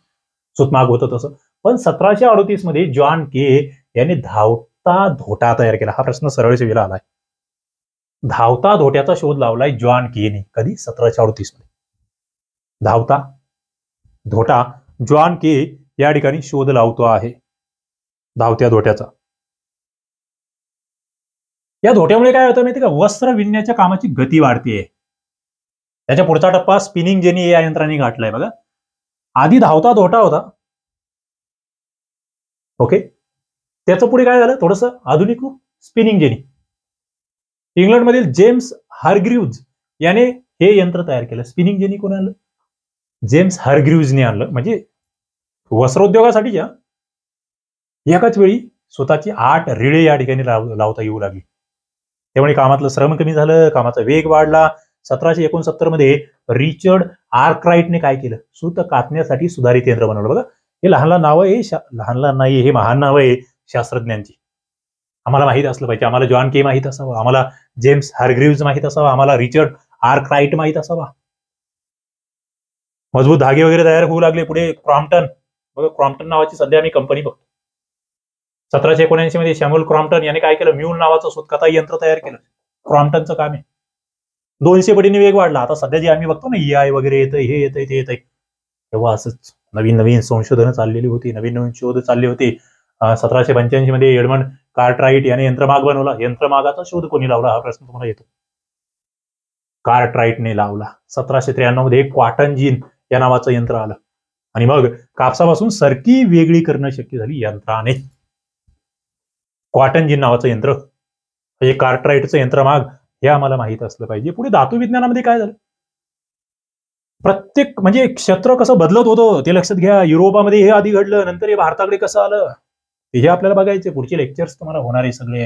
Speaker 1: सुतमाग होतं तसं. पण 1738 मध्ये जॉन के यांनी धावता धोटा तयार केला. हा प्रश्न सरळ सेवेला आलाय. धावता धोट्याचा शोध लावलाय जॉन केने. कधी? 1738 मध्ये. धावता धोटा जॉन के या ठिकाणी शोध लावतो आहे, धावत्या धोट्याचा. या धोट्यामुळे काय होतं माहिती का? वस्त्र विणण्याच्या कामाची गती वाढतीये. त्याच्या पुढचा टप्पा स्पिनिंग जेनी या यंत्राने गाठलाय. बघा, आधी धावता धोटा होता, ओके, त्याचं पुढे काय झालं, थोडस आधुनिक रूप, स्पिनिंग जेनी. इंग्लंडमधील जेम्स हारग्रीव्ज याने हे यंत्र तयार केलं. स्पिनिंग जेनी कोण आणलं? जेम्स हारग्रीव्जने आणलं. म्हणजे वस्त्रोद्योगासाठी एकाच वेळी स्वतःची 8 रिळे या ठिकाणी लावता येऊ लागली. त्यामुळे कामातलं श्रम कमी झालं, कामाचा वेग वाढला. 1769 मध्ये रिचर्ड आर्कराइटने काय केलं? सूत कातण्यासाठी सुधारित यंत्र बनवलं. बघा, हे लहान लहान नाव आहे, लहान नाही, हे महान नाव आहे शास्त्रज्ञांची. आम्हाला माहित असलं पाहिजे. आम्हाला जॉन के माहित असावं, आम्हाला जेम्स हारग्रीव्ज माहित असावा, आम्हाला रिचर्ड आर्कराइट माहित असावा. मजबूत धागे वगैरे तयार होऊ लागले. पुढे क्रॉम्प्टन, बघा क्रॉम्प्टन नावाची सध्या आम्ही कंपनी बघतो. 1779 मध्ये सॅम्युअल क्रॉम्प्टन याने काय केलं? म्यूल नावाचं सूतकताई यंत्र तयार केलं. क्रॉम्प्टनचं काम आहे. 200 पटीने वेग वाढला. आता सध्या जे आम्ही बघतो ना, EI वगैरे येतं, हे येतंय, ते येतंय, तेव्हा असंच नवीन नवीन संशोधनं चाललेली होती, नवीन नवीन शोध चालले होते. 1785 मध्ये एडमंड कार्टराइट याने यंत्रमाग बनवला. यंत्रमागाचा शोध कोणी लावला हा प्रश्न तुम्हाला येतो. कार्टराइटने लावला. 1793 मध्ये क्वाटन जीन या नावाचं यंत्र आलं आणि मग कापसापासून सरकी वेगळी करणं शक्य झाली यंत्राने. क्वाटन जीन नावाचं यंत्र म्हणजे कार्टराइटचं यंत्रमाग हे आम्हाला माहित असलं पाहिजे. पुढे धातू विज्ञानामध्ये काय झालं, प्रत्येक म्हणजे क्षेत्र कसं बदलत होतं ते लक्षात घ्या. युरोपामध्ये हे आधी घडलं, नंतर हे भारताकडे कसं आलं हे आपल्याला बघायचे. पुढचे लेक्चर्स तुम्हाला होणार आहे सगळे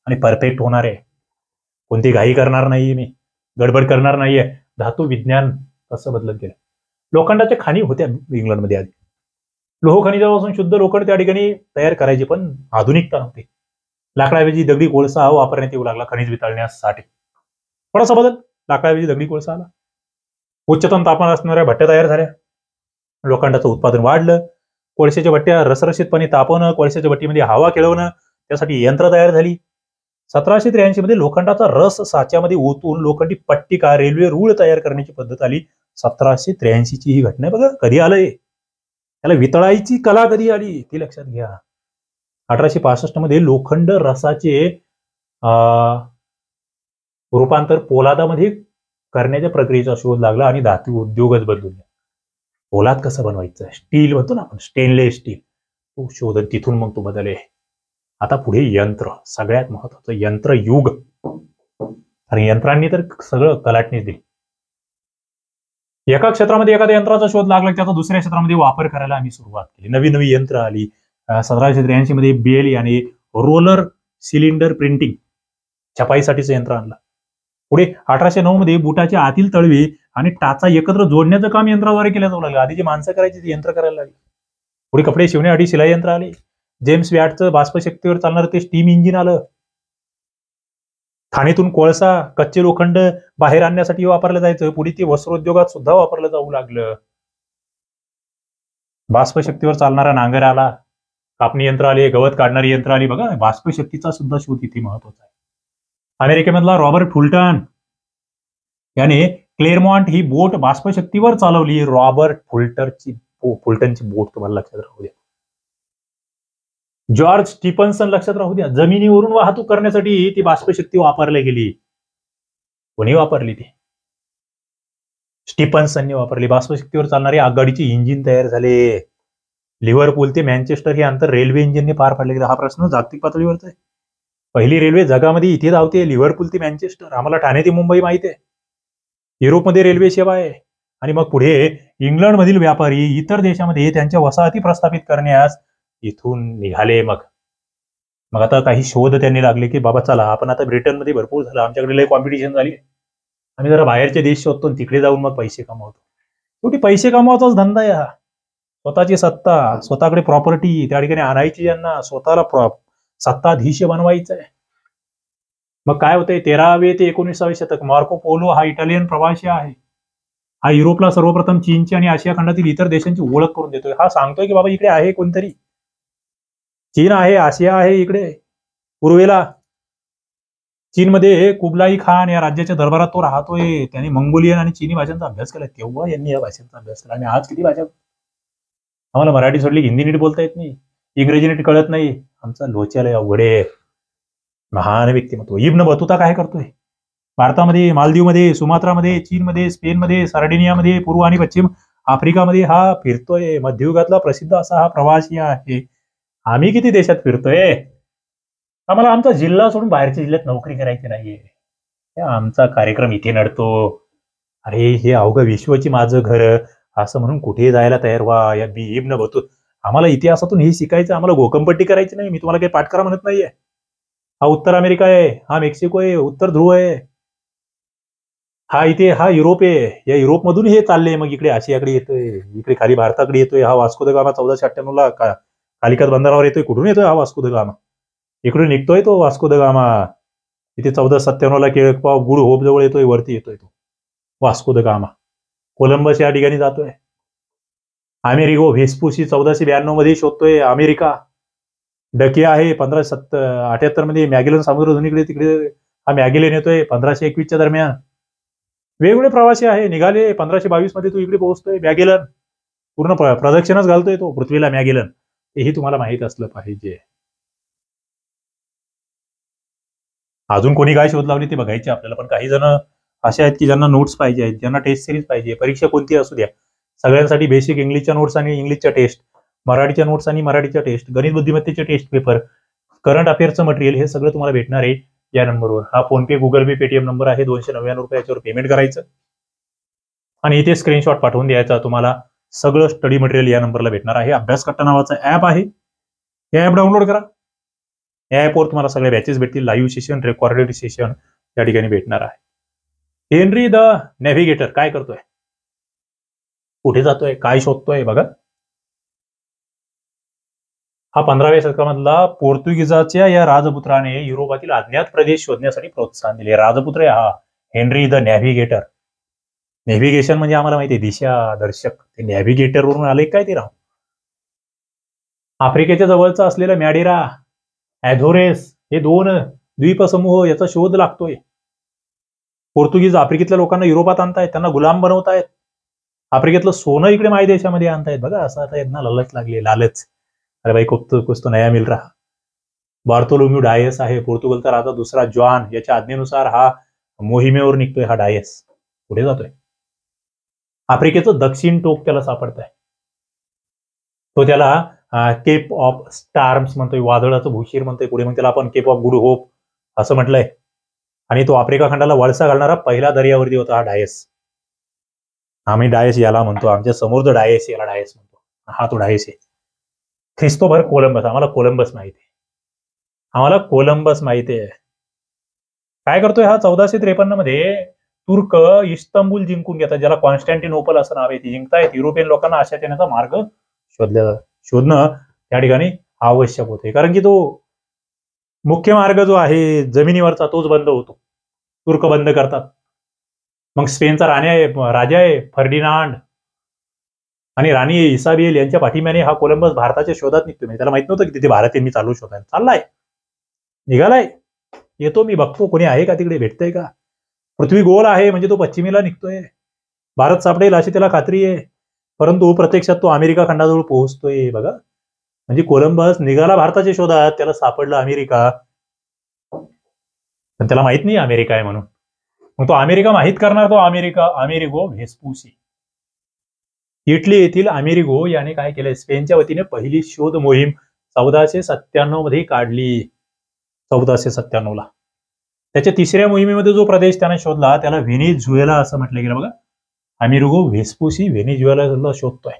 Speaker 1: आणि परफेक्ट होणार आहे. कोणती घाई करणार नाहीये मी, गडबड करणार नाहीये. धातू विज्ञान कसं बदलत गेलं. लोखंडाच्या खाणी होत्या इंग्लंडमध्ये आधी. लोह खनिजापासून शुद्ध लोखंड त्या ठिकाणी तयार करायचे, पण आधुनिकता नव्हती. लाकडाऐवजी दगडी कोळसा वापरण्यात येऊ लागला खनिज वितळण्यासाठी. थोडासा बदल, लाकडाऐवजी दगडी कोळसा आला. उच्चतम तापमान असणाऱ्या भट्ट्या तयार झाल्या. लोखंडाचं उत्पादन वाढलं. कोळशाच्या भट्ट्या रसरशीतपणे तापवणं, कोळशाच्या भट्टीमध्ये हवा खेळवणं त्यासाठी यंत्र तयार झाली. 1783 मध्ये लोखंडाचा रस साच्यामध्ये ओतून लोखंडी पट्टिका रेल्वे रूळ तयार करण्याची पद्धत आली. 1783 ची ही घटना बघा कधी आलंय. त्याला वितळायची कला कधी आली ती लक्षात घ्या. 1865 मध्ये लोखंड रसाचे रूपांतर पोलादामध्ये करण्याच्या प्रक्रियेचा शोध लागला आणि धातू उद्योगच बदलून. पोलाद कसं बनवायचं, स्टील म्हणतो ना आपण, स्टेनलेस स्टील, तो शोध तिथून मग तो बदलले. आता पुढे यंत्र, सगळ्यात महत्वाचं यंत्र युग. आणि यंत्रांनी तर सगळं कलाटणीच दिली. एका क्षेत्रामध्ये एखाद्या यंत्राचा शोध लागला त्याचा दुसऱ्या क्षेत्रामध्ये वापर करायला आम्ही सुरुवात केली. नवी नवी यंत्र आली. 1783 मध्ये बेल याने रोलर सिलेंडर प्रिंटिंग छपाईसाठीचं यंत्र आणलं. पुढे 1809 मध्ये बुटाच्या आतील तळवे आणि टाचा एकत्र जोडण्याचं काम यंत्राद्वारे केलं जाऊ लागलं. आधी जी माणसं करायची ती यंत्र करायला लागली. पुढे कपडे शिवण्यासाठी शिलाई यंत्र आले. जेम्स वॅटचं बाष्पशक्तीवर चालणारं ते स्टीम इंजिन आलं. खाणीतून कोळसा, कच्चे लोखंड बाहेर आणण्यासाठी वापरलं जायचं. पुढे ते वस्त्रोद्योगात सुद्धा वापरलं जाऊ लागलं. बाष्पशक्तीवर चालणारा नांगर आला. कापणी यंत्र आले, गवत काढणारी यंत्र आली. बघा बाष्पशक्तीचा सुद्धा शोध इथे महत्वाचा आहे. अमेरिकेमधला रॉबर्ट फुलटन याने क्लेरमॉन्ट ही बोट बाष्पशक्तीवर चालवली. रॉबर्ट फुलटनची बोट तुम्हाला लक्षात राहू द्या. जॉर्ज स्टीफन्सन लक्षात राहू द्या. जमिनीवरून वाहतूक करण्यासाठी ती बाष्पशक्ती वापरली गेली. कोणी वापरली ती? स्टीफन्सनने वापरली. बाष्पशक्तीवर चालणारी आगगाडीचे इंजिन तयार झाले. लिव्हरपूल ते मँचेस्टर हे अंतर रेल्वे इंजिनने पार पाडले गेले. हा प्रश्न जागतिक पातळीवरचा आहे. पहिली रेल्वे जगामध्ये इथे धावते, लिव्हरपूल ते मँचेस्टर. आम्हाला ठाणे ते मुंबई माहिती आहे. युरोपमध्ये रेल्वे सेवा आहे. आणि मग पुढे इंग्लंडमधील व्यापारी इतर देशामध्ये त्यांच्या वसाहती प्रस्थापित करण्यास इथून निघाले. मग आता काही शोध त्यांनी लागले की बाबा चला आपण आता ब्रिटनमध्ये भरपूर झालं, आमच्याकडे लय कॉम्पिटिशन झाली, आम्ही जरा बाहेरचे देश शोधतो, तिकडे जाऊन मग पैसे कमावतो. शेवटी पैसे कमावायचाच धंदा आहे हा. स्वतःची सत्ता, स्वतःकडे प्रॉपर्टी त्या ठिकाणी आणायची, यांना स्वतःला सत्ताधीश बनवायचं आहे. मग काय होतंय, 13वे ते 19वे शतक. मार्को पोलो हा इटालियन प्रवासी आहे. हा युरोपला सर्वप्रथम चीनची आणि आशिया खंडातील इतर देशांची ओळख करून देतोय. हा सांगतोय की बाबा इकडे आहे कोणतरी, चीन आहे, आशिया आहे इकडे पूर्वेला. चीनमध्ये कुबलाई खान या राज्याच्या दरबारात तो राहतोय. त्याने मंगोलियन आणि चीनी भाषांचा अभ्यास केला. तेव्हा यांनी या भाषांचा अभ्यास केला. आणि आज किती भाषा, आम्हाला मराठी सोडली हिंदी नीट बोलता येत नाही, इंग्रजी नीट कळत नाही. आमचा लोच्यालय अवघडे. महान व्यक्तिमत्व इब्न बतुता काय करतोय भारतामध्ये, मालदीवमध्ये, सुमात्रामध्ये, चीनमध्ये, स्पेनमध्ये, सार्डिनियामध्ये, पूर्व आणि पश्चिम आफ्रिकामध्ये हा फिरतोय. मध्ययुगातला प्रसिद्ध असा हा प्रवासी आहे. आम्ही किती देशात फिरतोय. आम्हाला आमचा जिल्हा सोडून बाहेरच्या जिल्ह्यात नोकरी करायची नाहीये. आमचा कार्यक्रम इथे नडतो. अरे हे अवघं विश्वची माझं घर असं म्हणून कुठे जायला तयार व्हा. या इब्न बतूता, आम्हाला इतिहासातून हे शिकायचं, आम्हाला गोकंपट्टी करायची नाही. मी तुम्हाला काही पाठ करा म्हणत नाहीये. हा उत्तर अमेरिका आहे, हा मेक्सिको आहे, उत्तर ध्रुव आहे, हा इथे हा युरोप आहे. या युरोप मधून हे चालले मग इकडे आशियाकडे येतोय, इकडे खाली भारताकडे येतोय. हा वास्को द गामा 1498 ला कालिकत बंदरावर येतोय. कुठून येतोय हा वास्को द गामा? इकडून निघतोय तो वास्को द गामा. इथे 1497 ला केळकपाव गुड होप जवळ येतोय, वरती येतोय तो वास्को द गामा. कोलंबस या ठिकाणी जातोय. अमेरिगो व्हेस्पुसी 1492 मध्ये शोधतोय अमेरिका. डकिया आहे 1578 मध्ये. मॅगेलन समुद्रधुनीकडे तिकडे हा मॅगेलन येतोय 1521 च्या दरम्यान. वेगवेगळे प्रवासी आहे निघाले. 1522 मध्ये तो इकडे पोहोचतोय. मॅगेलन पूर्ण प्रदक्षिणाच घालतोय तो पृथ्वीला मॅगेलन. हेही तुम्हाला माहित असलं पाहिजे. अजून कोणी काय शोध लावली ते बघायचे आपल्याला, पण काही जण असे आहेत की ज्यांना नोट्स पाहिजे आहेत, ज्यांना टेस्ट सिरीज पाहिजे, परीक्षा कोणती असू द्या, सगळ्यांसाठी बेसिक इंग्लिशच्या नोट्स आणि इंग्लिशच्या टेस्ट, मराठीच्या नोट्स आणि मराठीच्या टेस्ट, गणित बुद्धिमत्तेचे टेस्ट पेपर, करंट अफेअर्सचं मटेरियल, हे सगळं तुम्हाला भेटणार आहे या नंबरवर. हा फोनपे, गुगल पे, पेटीएम नंबर आहे. 299 रुपये याच्यावर पेमेंट करायचं आणि इथे स्क्रीनशॉट पाठवून द्यायचा. तुम्हाला सगळं स्टडी मटेरियल या नंबरला भेटणार आहे. अभ्यास कट्टा नावाचं ऍप आहे, हे ऍप डाउनलोड करा. या ऍपवर तुम्हाला सगळे बॅचेस भेटतील, लाईव्ह सेशन, रेकॉर्डेड सेशन या ठिकाणी भेटणार आहे. हेनरी द नेव्हिगेटर काय करतोय, कुठे जातोय, काय शोधतोय बघा. हा 15व्या शतकामधला पोर्तुगीजाच्या या राजपुत्राने युरोपातील अज्ञात प्रदेश शोधण्यासाठी प्रोत्साहन दिले. राजपुत्र आहे हा हेनरी द नेव्हिगेटर. नेव्हिगेशन म्हणजे आम्हाला माहिती आहे दिशा दर्शक, ते नेव्हिगेटर वरून आले काय ते राव. आफ्रिकेच्या जवळचा असलेला मॅडेरा, ॲझोरेस हे 2 द्वीपसमूह याचा शोध लागतोय. पोर्तुगीज आफ्रिकेतल्या लोकांना युरोपात आणतायत, त्यांना गुलाम बनवतायत. आफ्रिकेतलं सोनं इकडे माय देशामध्ये आणतायत बघा. असं आता यांना लालच लागली, लालच. अरे भाई कुछ तो नया मिल रहा. बार्थोलोम्यू डायस आहे पोर्तुगलचा राजा दुसरा जॉन, याच्या आज्ञेनुसार हा मोहिमेवर निघतोय. हा डायस पुढे जातोय. आफ्रिकेचं दक्षिण टोक त्याला सापडत आहे. तो त्याला केप ऑफ स्टार्म्स म्हणतोय, वादळाचं भूशीर म्हणतोय. पुढे मग त्याला आपण केप ऑफ गुड होप असं म्हटलंय. आणि तो आफ्रिका खंडाला वळसा घालणारा पहिला दर्यावर्ती होता हा डायस. आम्ही डायस याला म्हणतो, आमच्या समोर जो डायस याला डायस म्हणतो, हा तो डायस आहे. ख्रिस्तोफर कोलंबस, आम्हाला कोलंबस माहिती आहे, आम्हाला कोलंबस माहिती आहे. काय करतोय हा 1453 मध्ये तुर्क इस्तंबूल जिंकून घेतात, ज्याला कॉन्स्टॅन्टिनोपल असं नाव आहे. ती जिंकतायत. युरोपियन लोकांना आशात येण्याचा मार्ग शोधणं त्या ठिकाणी आवश्यक होते, कारण की तो मुख्य मार्ग जो आहे जमिनीवरचा तोच बंद होतो. तुर्क बंद करतात. मग स्पेनचा राजा आहे फर्डिनांड आणि राणी इसाबेल यांच्या पाठिंब्याने हा कोलंबस भारताच्या शोधात निघतो. त्याला माहित नव्हतं की तिथे भारत यांनी चालू शोधायला चाललाय, निघालाय. येतो मी बघतो कोणी आहे का तिकडे, भेटतंय का. पृथ्वी गोल आहे म्हणजे तो पश्चिमेला निघतोय, भारत सापडेल अशी त्याला खात्री आहे. परंतु प्रत्यक्षात तो अमेरिका खंडाजवळ पोहोचतोय बघा. म्हणजे कोलंबस निघाला भारताच्या शोधात, त्याला सापडला अमेरिका, पण त्याला माहित नाही अमेरिका आहे म्हणून. मग तो अमेरिका माहित करणार तो अमेरिगो व्हेस्पुसी. इटली येथील अमेरिगो याने काय केलंय, स्पेनच्या वतीने पहिली शोध मोहीम 1497 मध्ये काढली. 1497 ला त्याच्या तिसऱ्या मोहिमेमध्ये जो प्रदेश त्याने शोधला त्याला व्हेनेझुएला असं म्हटलं गेलं बघा. अमेरिगो व्हेस्पुसी व्हेनेझुएला शोधतोय.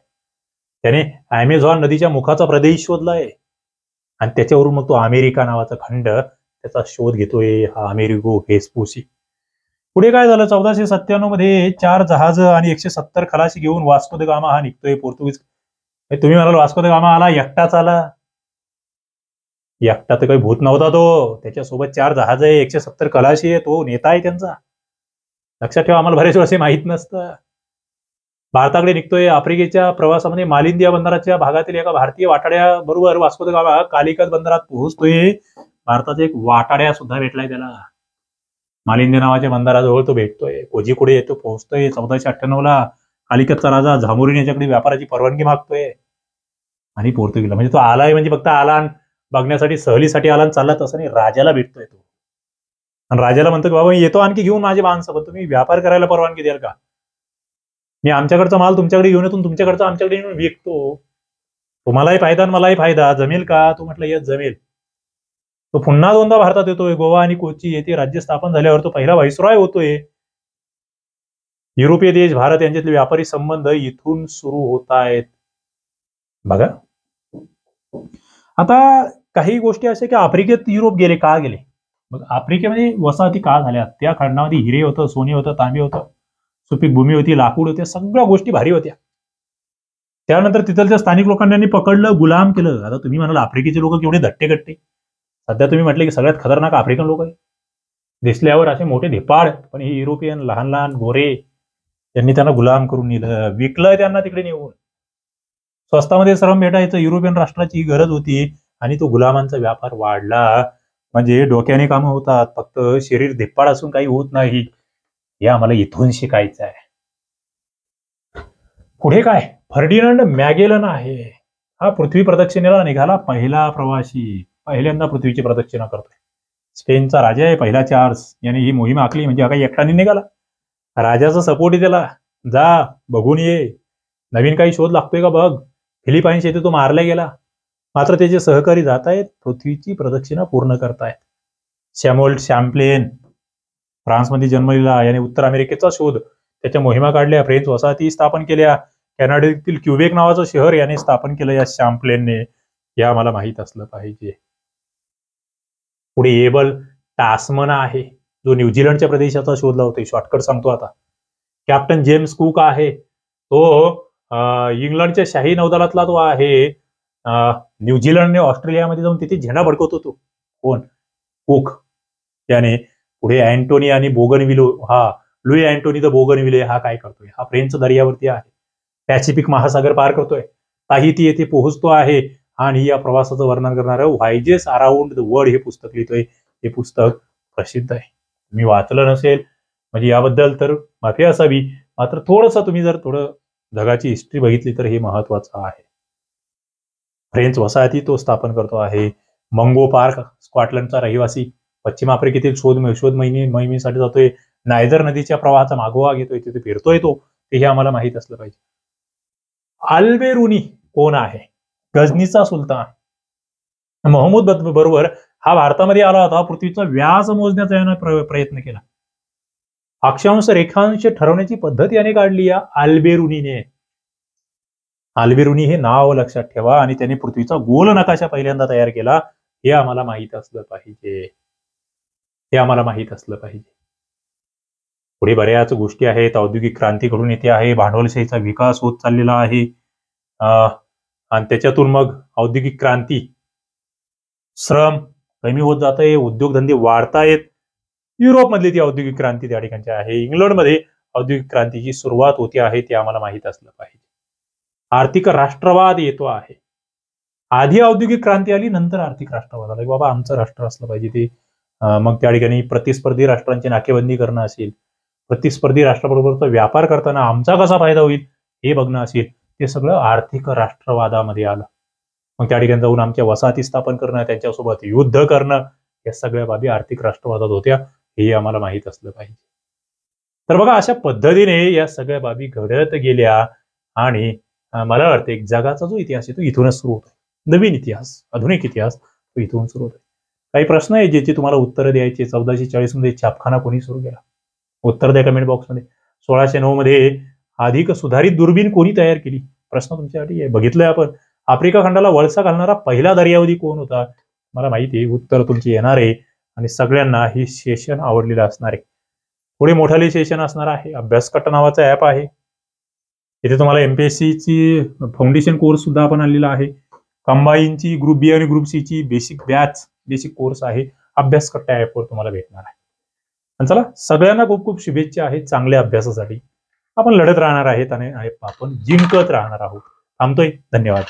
Speaker 1: त्याने अमेझॉन नदीच्या मुखाचा प्रदेश शोधलाय आणि त्याच्यावरून मग तो अमेरिका नावाचा खंड त्याचा शोध घेतोय हा अमेरिगो व्हेस्पुसी. पुढे काय झालं, 1497 मध्ये 4 जहाज आणि 170 खलाशी घेऊन वास्को द गामा हा निघतोय पोर्तुगीज. तुम्ही म्हणाल वास्को द गामा आला, एकटाच आला. एकटा तर काही भूत नव्हता तो, त्याच्यासोबत 4 जहाज आहे, 170 खलाशी आहे, तो नेता आहे त्यांचा. लक्षात ठेवा, आम्हाला बरेच वर्षे माहित नसतं. भारताकडे निघतोय. आफ्रिकेच्या प्रवासामध्ये मालिंद या बंदराच्या भागातील एका भारतीय वाटाड्या बरोबर वास्को द गामा कालिकत बंदरात पोहोचतोय. भारताचा एक वाटाड्या सुद्धा भेटलाय त्याला. मालिंद नावाच्या बंदराजवळ तो भेटतोय. कोझिकोडे येतो, पोहोचतोय. 1498 ला कालिकतचा राजा झामोरीन याच्याकडे व्यापाराची परवानगी मागतोय आणि पोर्तुगीजला, म्हणजे तो आलाय म्हणजे फक्त आला बघण्यासाठी सहलीसाठी आला चालला तसं नाही, राजाला भेटतोय तो. आणि राजाला म्हणतो की बाबा येतो आणखी घेऊन माझे माणसं, पण तुम्ही व्यापार करायला परवानगी द्याल का. मी आमच्याकडचा माल तुमच्याकडे घेऊन येतो, तुमच्याकडचा आमच्याकडे येऊन विकतो, तुम्हालाही फायदा आणि मलाही फायदा, जमेल का. तो म्हटलं येस जमेल. तो पुन्हा 2दा भारतात येतोय. गोवा आणि कोची येथे राज्य स्थापन झाल्यावर तो पहिला व्हाईसरॉय होतोय. युरोपीय देश भारत यांच्यातले व्यापारी संबंध इथून सुरू होत आहेत बघा. आता काही गोष्टी अशा की आफ्रिकेत युरोप गेले का गेले, मग आफ्रिकेमध्ये वसाहती का झाल्या. त्या खंडामध्ये हिरे होतं, सोने होतं, तांबे होतं, सुपीक भूमी होती, लाकूड होते, सगळ्या गोष्टी भारी होत्या. त्यानंतर तिथलच्या स्थानिक लोकांनी पकडलं, गुलाम केलं. आता तुम्ही म्हणाल आफ्रिकेचे लोक केवढे धट्टे. सध्या तुम्ही म्हटले की सगळ्यात खतरनाक आफ्रिकन लोक आहे, दिसल्यावर असे मोठे धिपाड, पण हे युरोपियन लहान लहान गोरे यांनी त्यांना गुलाम करून नेलं, विकलं त्यांना तिकडे नेऊन. स्वस्तामध्ये श्रम भेटायचं, युरोपियन राष्ट्राची ही गरज होती आणि तो गुलामांचा व्यापार वाढला. म्हणजे डोक्याने कामं होतात, फक्त शरीर धिप्पाड असून काही होत नाही, हे आम्हाला इथून शिकायचं आहे. पुढे काय, फर्डिनांड मॅगेलन आहे. हा पृथ्वी प्रदक्षिणेला निघाला पहिला प्रवासी, पहिल्यांदा पृथ्वीची प्रदक्षिणा करतोय. स्पेनचा राजा आहे पहिला चार्ल्स याने ही मोहीम आखली, म्हणजे हा काही एकटाने निघाला. राजाचा सपोर्ट आहे त्याला, जा बघून ये, नवीन काही शोध लागतोय का बघ. फिलिपाईन्स येथे तो मारला गेला, मात्र त्याचे सहकारी जात आहेत, पृथ्वीची प्रदक्षिणा पूर्ण करतायत. सॅम्युएल शॅम्प्लेन फ्रान्समध्ये जन्मलेला, याने उत्तर अमेरिकेचा शोध, त्याच्या मोहिमा काढल्या, फ्रेंच वसाहती स्थापन केल्या, कॅनडातील क्युबेक नावाचं शहर याने स्थापन केलं या शॅम्प्लेनने. हे आम्हाला माहित असलं पाहिजे. पुढे एबल टास्मन आहे, जो न्यूझीलंडच्या प्रदेशाचा शोध लावतोय. शॉर्टकट सांगतो आता. कॅप्टन जेम्स कुक आहे, तो इंग्लंडच्या शाही नौदलातला तो आहे. न्यूझीलंडने ऑस्ट्रेलियामध्ये जाऊन तिथे झेंडा भडकवतो तो कोण? कुक याने. पुढे अँटोनी आणि बोगनविलो, लुई अँटोनी द बोगनविले हा काय करतोय? हा फ्रेंच दर्यावरती आहे, पॅसिफिक महासागर पार करतोय, ताहिती येथे पोहोचतो आहे आणि या प्रवासाचं वर्णन करणारं व्हायजेस अराउंड द वर्ल्ड हे पुस्तक लिहितोय. हे पुस्तक प्रसिद्ध आहे, मी वाचलं नसेल म्हणजे याबद्दल तर माफी असावी, मात्र थोडंसं तुम्ही जर थोडं जगाची हिस्ट्री बघितली तर हे महत्वाचं आहे. फ्रेंच वसाहती तो स्थापन करतो आहे. मंगो पार्क स्कॉटलंडचा रहिवासी, पश्चिम आफ्रिकेतील शोध मोहिमेसाठी जातोय. नायजर नदीच्या प्रवाहाचा मागोवा घेतोय, तिथे फिरतोय तो, हे आम्हाला माहित असलं पाहिजे. अल्बेरुनी कोण आहे? गझनीचा सुलतान. महमूद बरोबर हा भारतामध्ये आला होता, पृथ्वीचा व्यास मोजण्याचा याने प्रयत्न केला. अक्षांश रेखांश ठरवण्याची पद्धत याने काढली या अल्बेरुनीने. अल्बेरुनी हे नाव लक्षात ठेवा, आणि त्याने पृथ्वीचा गोल नकाशा पहिल्यांदा तयार केला. हे आम्हाला माहित असलं पाहिजे, हे आम्हाला माहित असलं पाहिजे. पुढे बऱ्याच गोष्टी आहेत. औद्योगिक क्रांती घडून येते आहे, भांडवलशाहीचा विकास होत चाललेला आहे, आणि त्याच्यातून मग औद्योगिक क्रांती, श्रम कमी होत जात आहे, उद्योगधंदे वाढतायत. युरोपमधली ती औद्योगिक क्रांती त्या ठिकाणची आहे. इंग्लंडमध्ये औद्योगिक क्रांतीची सुरुवात होती आहे, ते आम्हाला माहित असलं पाहिजे. आर्थिक राष्ट्रवाद येतो आहे. आधी औद्योगिक क्रांती आली, नंतर आर्थिक राष्ट्रवाद आला. बाबा आमचं राष्ट्र असलं पाहिजे ते. मग त्या ठिकाणी प्रतिस्पर्धी राष्ट्रांची नाकेबंदी करणं असेल, प्रतिस्पर्धी राष्ट्राबरोबरचा व्यापार करताना आमचा कसा फायदा होईल हे बघणं असेल, ते सगळं आर्थिक राष्ट्रवादामध्ये आलं. मग त्या ठिकाणी जाऊन आमच्या वसाहती स्थापन करणं, त्यांच्यासोबत युद्ध करणं, या सगळ्या बाबी आर्थिक राष्ट्रवादात होत्या, हे आम्हाला माहित असलं पाहिजे. तर बघा अशा पद्धतीने या सगळ्या बाबी घडत गेल्या, आणि मला वाटतं एक जगाचा जो इतिहास आहे तो इथूनच सुरू होतो. नवीन इतिहास, आधुनिक इतिहास तो इथून सुरू होतो. काही प्रश्न आहेत ज्याची तुम्हाला उत्तरं द्यायची. 1440 मध्ये छापखाना कोणी सुरू केला? उत्तर द्या कमेंट बॉक्समध्ये. 1609 मध्ये अधिक सुधारित दुर्बीण कोणी तयार केली? प्रश्न तुमच्यासाठी आहे. बघितलंय आपण आफ्रिका खंडाला वळसा घालणारा पहिला दर्यावधी कोण होता? मला माहिती आहे, उत्तर तुमची येणार आहे, आणि सगळ्यांना ही सेशन आवडलेलं असणार आहे. पुढे मोठाले सेशन असणार आहे. अभ्यासकट्टा नावाचा ऍप आहे, इथे तुम्हाला एमपीएससीची फाउंडेशन कोर्स सुद्धा आपण आणलेला आहे. कंबाईनची ग्रुप बी आणि ग्रुप सी ची बेसिक कोर्स आहे, अभ्यासकट्टा ऍपवर तुम्हाला भेटणार आहे. आणि चला सगळ्यांना खूप खूप शुभेच्छा आहेत चांगल्या अभ्यासासाठी. आपण लढत राहणार आहेत आणि आपण जिंकत राहणार आहोत. थांबतोय. धन्यवाद.